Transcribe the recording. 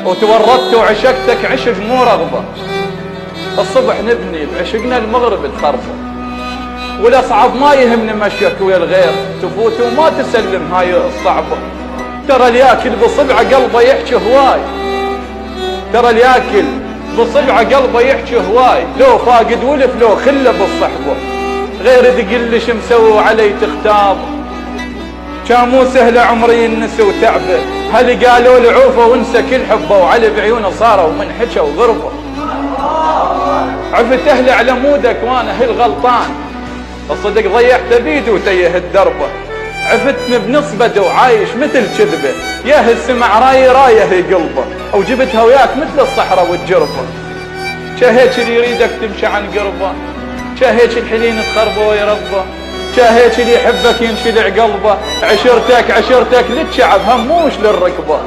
وتورطت وعشقتك عشق مو رغبة. الصبح نبني بعشقنا المغرب تخربه، والاصعب ما يهمني مشيك ويا الغير تفوت وما تسلم هاي الصعبة. ترى الياكل بصبعه قلبه يحكي هواي، ترى الياكل بصبعه قلبه يحكي هواي، لو فاقد ولف لو خله بالصحبة، غير تقول لي شو مسوي وعلي تختار. كان مو سهل عمري النسى وتعبه، هل قالوا لي عوفه وانسى كل حبه، وعلي بعيونه صاروا من حكى وغربه. عفت اهلي على مودك وانا هل غلطان، الصدق ضيعت بيدي وتيه الدربه. عفتني بنصبده وعايش مثل كذبه، يا السمع راي رايه هي قلبه، وجبتها وياك مثل الصحراء والجربه. شهيك اللي يريدك تمشي عن قربه، شهيك الحنين تخربه ويربه، شهيك اللي يحبك ينشلع قلبه. عشرتك للشعب هم موش للركبه.